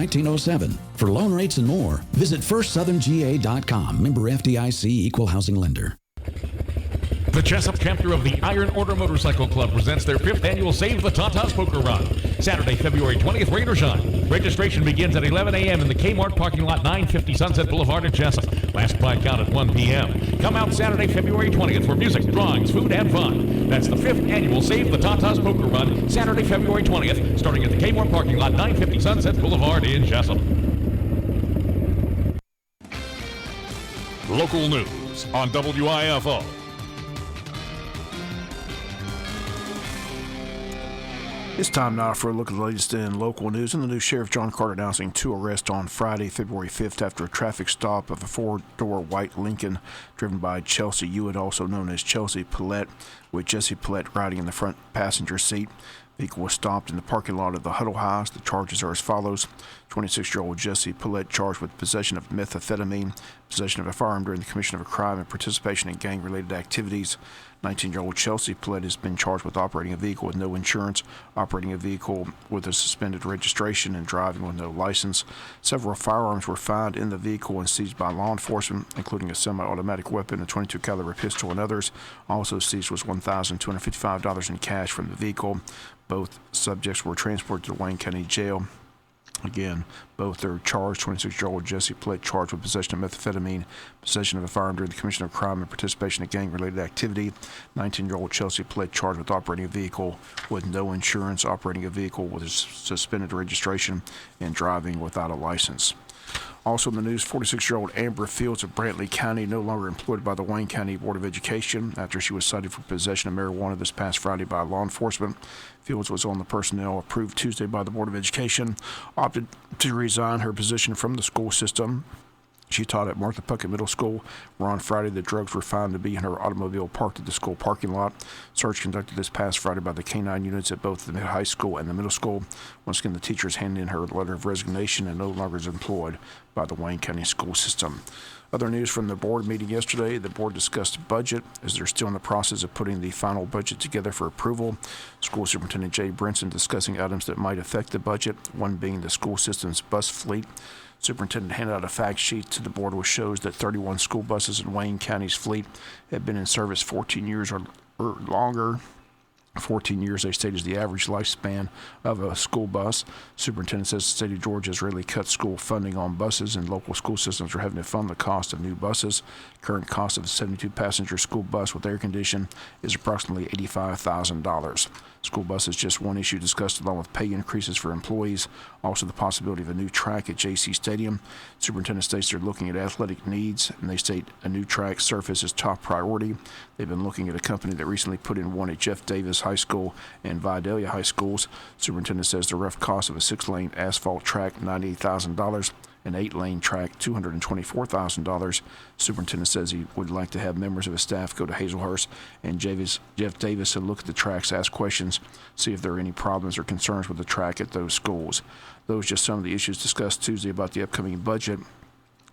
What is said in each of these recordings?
1907. For loan rates and more, visit FirstSouthernGA.com. Member FDIC, Equal Housing Lender. The Jesup chapter of the Iron Order Motorcycle Club presents their 5th annual Save the Tatas Poker Run. Saturday, February 20th, rain or shine. Registration begins at 11 a.m. in the Kmart parking lot, 950 Sunset Boulevard at Jesup. Last bike count at 1 p.m. Come out Saturday, February 20th for music, drawings, food, and fun. That's the 5th annual Save the Tatas Poker Run, Saturday, February 20th, starting at the Kmart parking lot, 950 Sunset Boulevard in Jesup. Local news on WIFO. It's time now for a look at the latest in local news. In the news, Sheriff John Carter announcing 2 arrests on Friday, February 5th, after a traffic stop of a 4-door white Lincoln driven by Chelsea Hewitt, also known as Chelsea Paulette, with Jesse Paulette riding in the front passenger seat. The vehicle was stopped in the parking lot of the Huddle House. The charges are as follows. 26-year-old Jesse Paulette charged with possession of methamphetamine, possession of a firearm during the commission of a crime, and participation in gang-related activities. 19-year-old Chelsea Paulette has been charged with operating a vehicle with no insurance, operating a vehicle with a suspended registration, and driving with no license. Several firearms were found in the vehicle and seized by law enforcement, including a semi-automatic weapon, a .22 caliber pistol, and others. Also seized was $1,255 in cash from the vehicle. Both subjects were transported to the Wayne County Jail. Again, both are charged. 26-year-old Jesse Paulette charged with possession of methamphetamine, possession of a firearm during the commission of crime, and participation in gang-related activity. 19-year-old Chelsea Paulette charged with operating a vehicle with no insurance, operating a vehicle with a suspended registration, and driving without a license. Also in the news, 46-year-old Amber Fields of Brantley County, no longer employed by the Wayne County Board of Education after she was cited for possession of marijuana this past Friday by law enforcement. Fields was on the personnel approved Tuesday by the Board of Education, opted to resign her position from the school system. She taught at Martha Puckett Middle School, where on Friday the drugs were found to be in her automobile parked at the school parking lot. Search conducted this past Friday by the K-9 units at both the high school and the middle school. Once again, the teachers handed in her letter of resignation and no longer is employed by the Wayne County school system. Other news from the board meeting yesterday, the board discussed budget as they're still in the process of putting the final budget together for approval. School Superintendent Jay Brinson discussing items that might affect the budget, one being the school system's bus fleet. Superintendent handed out a fact sheet to the board which shows that 31 school buses in Wayne County's fleet have been in service 14 years or longer. 14 years, they state, is the average lifespan of a school bus. Superintendent says the state of Georgia has really cut school funding on buses, and local school systems are having to fund the cost of new buses. Current cost of a 72-passenger school bus with air conditioning is approximately $85,000. School bus is just one issue discussed, along with pay increases for employees, also the possibility of a new track at JC Stadium. Superintendent states they're looking at athletic needs, and they state a new track surface is top priority. They've been looking at a company that recently put in one at Jeff Davis High School and Vidalia High Schools. Superintendent says the rough cost of a 6-lane asphalt track, $98,000. An 8-lane track, $224,000. Superintendent says he would like to have members of his staff go to Hazelhurst and Jeff Davis and look at the tracks, ask questions, see if there are any problems or concerns with the track at those schools. Those are just some of the issues discussed Tuesday about the upcoming budget,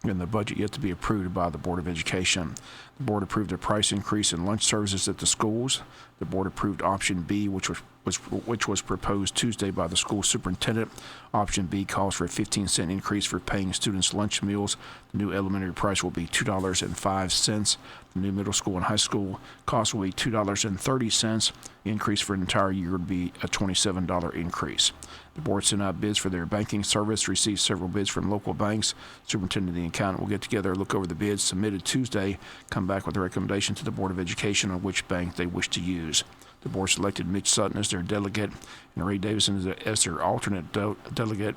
and the budget yet to be approved by the Board of Education. The board approved a price increase in lunch services at the schools. The board approved option B, which was proposed Tuesday by the school superintendent. Option B calls for a 15-cent increase for paying students lunch meals. The new elementary price will be $2.05. The new middle school and high school cost will be $2.30. The increase for an entire year would be a $27 increase. The board sent out bids for their banking service, received several bids from local banks. Superintendent and the accountant will get together, look over the bids submitted Tuesday, come back with a recommendation to the Board of Education on which bank they wish to use. The board selected Mitch Sutton as their delegate and Ray Davison as their alternate delegate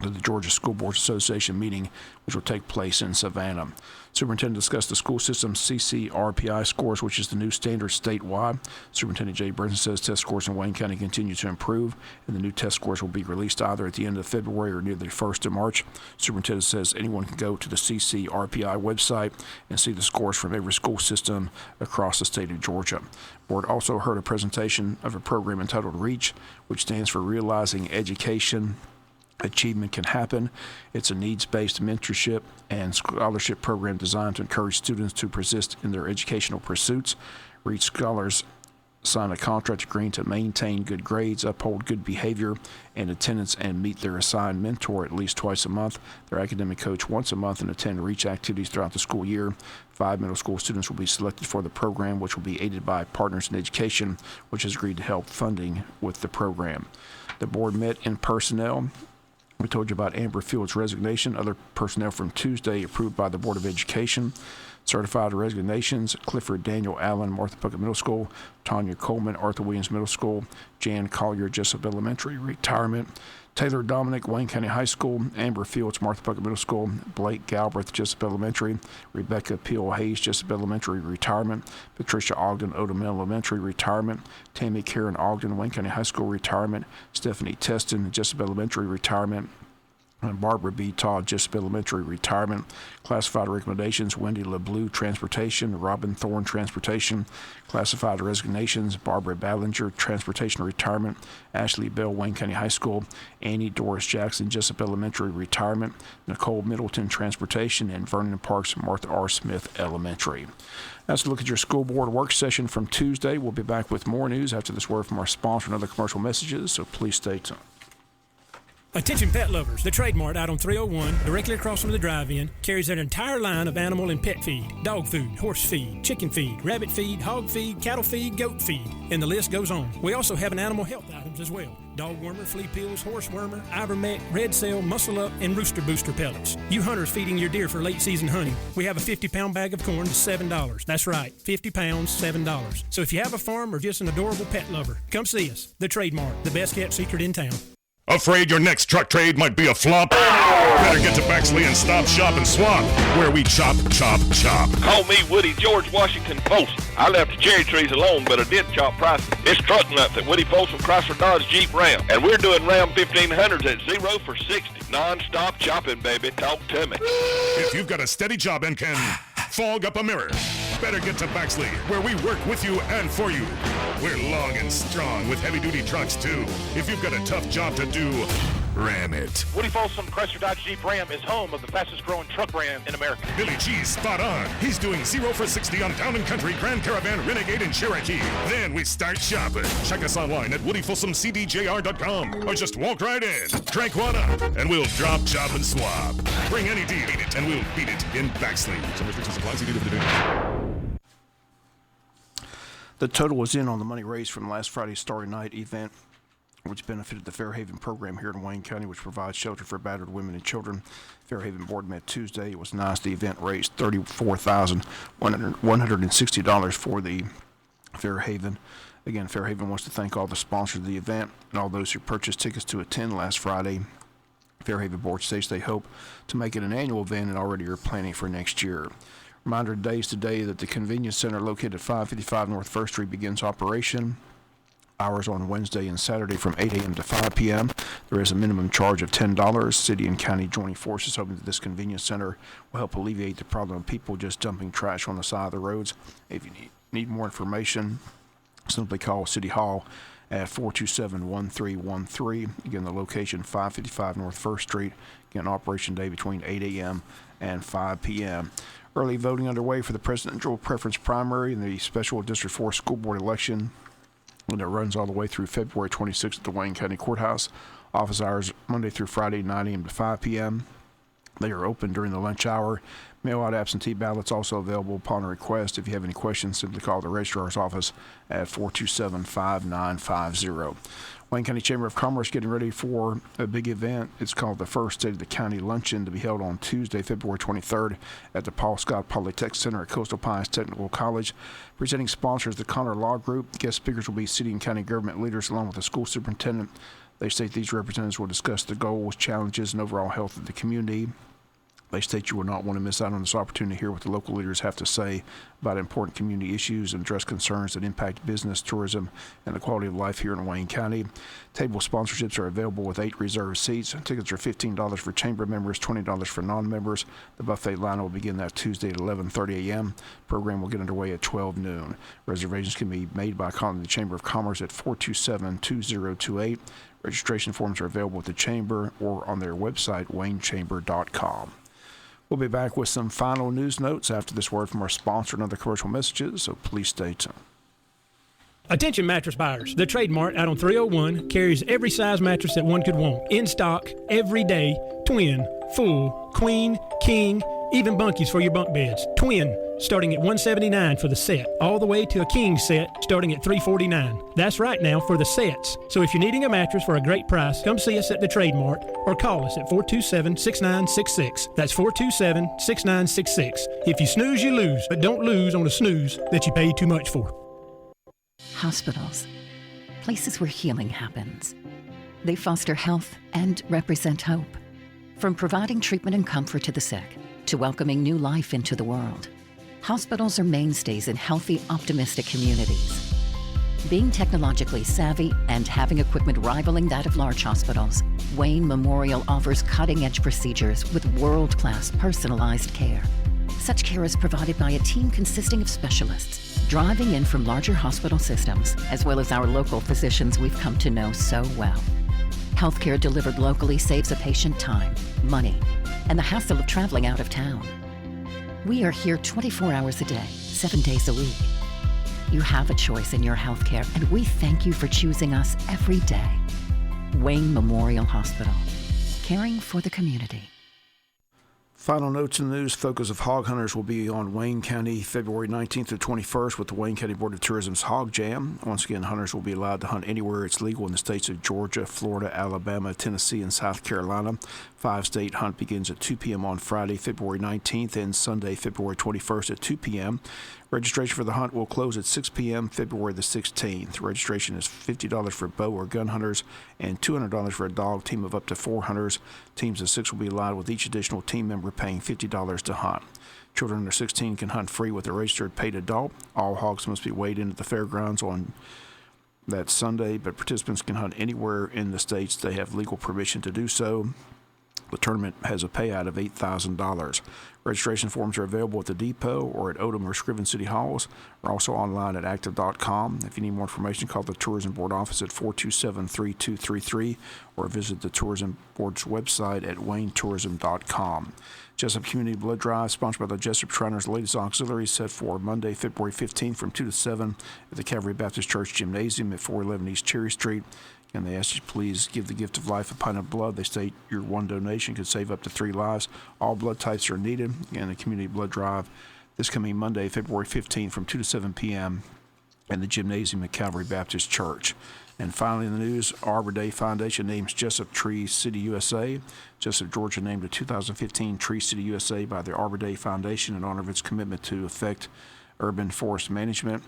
to the Georgia School Boards Association meeting, which will take place in Savannah. Superintendent discussed the school system's CCRPI scores, which is the new standard statewide. Superintendent Jay Brinson says test scores in Wayne County continue to improve, and the new test scores will be released either at the end of February or near the 1st of March. Superintendent says anyone can go to the CCRPI website and see the scores from every school system across the state of Georgia. The board also heard a presentation of a program entitled REACH, which stands for Realizing Education Achievement Can Happen. It's a needs-based mentorship and scholarship program designed to encourage students to persist in their educational pursuits. REACH scholars sign a contract agreeing to maintain good grades, uphold good behavior and attendance, and meet their assigned mentor at least twice a month, their academic coach once a month, and attend REACH activities throughout the school year. 5 middle school students will be selected for the program, which will be aided by Partners in Education, which has agreed to help funding with the program. The board met in personnel. We told you about Amber Field's resignation. Other personnel from Tuesday approved by the Board of Education. Certified resignations: Clifford Daniel Allen, Martha Puckett Middle School; Tanya Coleman, Arthur Williams Middle School; Jan Collier, Jesup Elementary, retirement; Taylor Dominic, Wayne County High School; Amber Fields, Martha Puckett Middle School; Blake Galbraith, Jesup Elementary; Rebecca Peel Hayes, Jesup Elementary, retirement; Patricia Ogden, Odom Elementary, retirement; Tammy Karen Ogden, Wayne County High School, retirement; Stephanie Teston, Jesup Elementary, retirement; and Barbara B. Todd, Jesup Elementary, retirement. Classified recommendations: Wendy LeBlue, Transportation; Robin Thorne, Transportation. Classified resignations: Barbara Ballinger, Transportation, retirement; Ashley Bell, Wayne County High School; Annie Doris Jackson, Jesup Elementary, retirement; Nicole Middleton, Transportation; and Vernon Parks, Martha R. Smith Elementary. That's a look at your school board work session from Tuesday. We'll be back with more news after this word from our sponsor and other commercial messages, so please stay tuned. Attention pet lovers, the Trade Mart out on 301, directly across from the drive-in, carries an entire line of animal and pet feed: dog food, horse feed, chicken feed, rabbit feed, hog feed, cattle feed, goat feed, and the list goes on. We also have an animal health items as well: dog wormer, flea pills, horse wormer, ivermectin, red cell, muscle up, and rooster booster pellets. You hunters feeding your deer for late season hunting, we have a 50-pound bag of corn to $7. That's right, 50 pounds, $7. So if you have a farm or just an adorable pet lover, come see us. The Trade Mart, the best kept secret in town. Afraid your next truck trade might be a flop? Better get to Bexley and Stop, Shop, and Swap, where we chop, chop, chop. Call me Woody George Washington Post. I left the cherry trees alone, but I did chop prices. It's truck nuts at Woody Folsom Chrysler Dodge Jeep Ram. And we're doing Ram 1500s at 0 for 60. Non-stop chopping, baby. Talk to me. If you've got a steady job and can fog up a mirror, better get to Bexley, where we work with you and for you. We're long and strong with heavy-duty trucks, too. If you've got a tough job to do, ram it. Woody Folsom Chrysler Dodge Jeep Ram is home of the fastest-growing truck brand in America. Billy G's spot on. He's doing 0 for 60 on Town & Country, Grand Caravan, Renegade, and Cherokee. Then we start shopping. Check us online at woodyfolsomcdjr.com or just walk right in. Crank one up, and we'll drop, chop, and swap. Bring any deal, and we'll beat it in Bexley. Some restrictions apply. See dealer for the day. The total was in on the money raised from last Friday's Starry Night event, which benefited the Fairhaven program here in Wayne County, which provides shelter for battered women and children. Fairhaven board met Tuesday. It was nice. The event raised $34,160 for the Fairhaven. Again, Fairhaven wants to thank all the sponsors of the event and all those who purchased tickets to attend last Friday. Fairhaven board states they hope to make it an annual event and already are planning for next year. Reminder today that the convenience center located at 555 North First Street begins operation. Hours on Wednesday and Saturday from 8 a.m. to 5 p.m. There is a minimum charge of $10. City and county joining forces hoping that this convenience center will help alleviate the problem of people just dumping trash on the side of the roads. If you need more information, simply call City Hall at 427-1313. Again, the location 555 North First Street. Again, operation day between 8 a.m. and 5 p.m. Early voting underway for the presidential preference primary and the special District 4 school board election, and it runs all the way through February 26th at the Wayne County Courthouse. Office hours Monday through Friday, 9 a.m. to 5 p.m. They are open during the lunch hour. Mail-out absentee ballots also available upon request. If you have any questions, simply call the registrar's office at 427-5950. Wayne County Chamber of Commerce getting ready for a big event. It's called the First State of the County Luncheon, to be held on Tuesday, February 23rd at the Paul Scott Polytech Center at Coastal Pines Technical College. Presenting sponsors, the Connor Law Group. Guest speakers will be city and county government leaders along with the school superintendent. They state these representatives will discuss the goals, challenges, and overall health of the community. They state you will not want to miss out on this opportunity to hear what the local leaders have to say about important community issues and address concerns that impact business, tourism, and the quality of life here in Wayne County. Table sponsorships are available with 8 reserved seats. Tickets are $15 for chamber members, $20 for non-members. The buffet line will begin that Tuesday at 11:30 a.m. Program will get underway at 12 noon. Reservations can be made by calling the Chamber of Commerce at 427-2028. Registration forms are available at the Chamber or on their website, waynechamber.com. We'll be back with some final news notes after this word from our sponsor and other commercial messages, so please stay tuned. Attention mattress buyers. The Trade Mart out on 301 carries every size mattress that one could want. In stock, every day, twin, full, queen, king, even bunkies for your bunk beds. Twin, starting at $179 for the set, all the way to a king set starting at $349. That's right now for the sets. So if you're needing a mattress for a great price, come see us at the Trade Mart or call us at 427-6966. That's 427-6966. If you snooze, you lose, but don't lose on a snooze that you paid too much for. Hospitals, places where healing happens. They foster health and represent hope. From providing treatment and comfort to the sick, to welcoming new life into the world, hospitals are mainstays in healthy, optimistic communities. Being technologically savvy and having equipment rivaling that of large hospitals, Wayne Memorial offers cutting-edge procedures with world-class personalized care. Such care is provided by a team consisting of specialists, driving in from larger hospital systems, as well as our local physicians we've come to know so well. Healthcare delivered locally saves a patient time, money, and the hassle of traveling out of town. We are here 24 hours a day, 7 days a week. You have a choice in your healthcare, and we thank you for choosing us every day. Wayne Memorial Hospital, caring for the community. Final notes in the news. Focus of hog hunters will be on Wayne County February 19th through 21st with the Wayne County Board of Tourism's Hog Jam. Once again, hunters will be allowed to hunt anywhere it's legal in the states of Georgia, Florida, Alabama, Tennessee, and South Carolina. 5-state hunt begins at 2 p.m. on Friday, February 19th and Sunday, February 21st at 2 p.m. Registration for the hunt will close at 6 p.m. February the 16th. Registration is $50 for bow or gun hunters and $200 for a dog team of up to 4 hunters. Teams of 6 will be allowed with each additional team member paying $50 to hunt. Children under 16 can hunt free with a registered paid adult. All hogs must be weighed in at the fairgrounds on that Sunday, but participants can hunt anywhere in the states they have legal permission to do so. The tournament has a payout of $8,000. Registration forms are available at the depot or at Odom or Scriven City Halls. We're also online at active.com. If you need more information, call the Tourism Board office at 427-3233 or visit the Tourism Board's website at waynetourism.com. Jesup Community Blood Drive, sponsored by the Jesup Shriners Ladies Auxiliary, set for Monday, February 15th from 2 to 7 at the Calvary Baptist Church Gymnasium at 411 East Cherry Street. And they ask you please give the gift of life a pint of blood. They state your one donation could save up to 3 lives. All blood types are needed. And the community blood drive this coming Monday, February 15th from 2 to 7 p.m. in the gymnasium at Calvary Baptist Church. And finally in the news, Arbor Day Foundation names Jesup Tree City USA. Jesup, Georgia named a 2015 Tree City USA by the Arbor Day Foundation in honor of its commitment to effect urban forest management.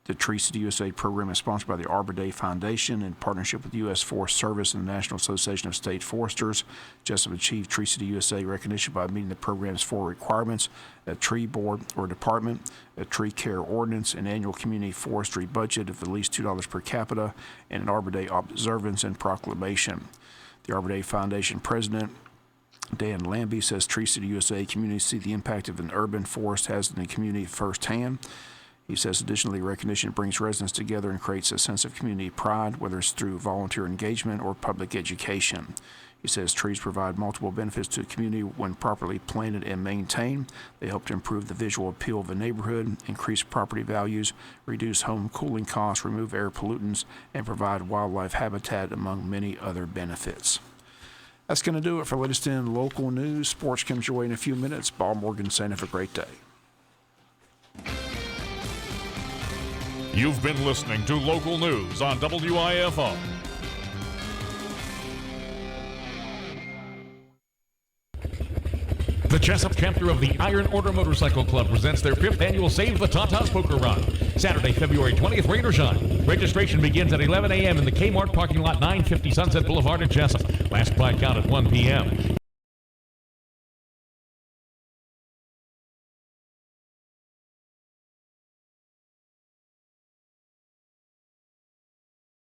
The Tree City USA program is sponsored by the Arbor Day Foundation in partnership with the U.S. Forest Service and the National Association of State Foresters. Jesup achieved Tree City USA recognition by meeting the program's 4 requirements: a tree board or department, a tree care ordinance, an annual community forestry budget of at least $2 per capita, and an Arbor Day observance and proclamation. The Arbor Day Foundation president, Dan Lambie, says Tree City USA communities see the impact of an urban forest has in the community firsthand. He says additionally, recognition brings residents together and creates a sense of community pride, whether it's through volunteer engagement or public education. He says trees provide multiple benefits to a community when properly planted and maintained. They help to improve the visual appeal of a neighborhood, increase property values, reduce home cooling costs, remove air pollutants, and provide wildlife habitat, among many other benefits. That's going to do it for latest in local news. Sports comes your way in a few minutes. Bob Morgan saying have a great day. You've been listening to local news on WIFO. The Jesup chapter of the Iron Order Motorcycle Club presents their 5th annual Save the Tatas Poker Run. Saturday, February 20th, rain or shine. Registration begins at 11 a.m. in the Kmart parking lot, 950 Sunset Boulevard at Jesup. Last bike out at 1 p.m.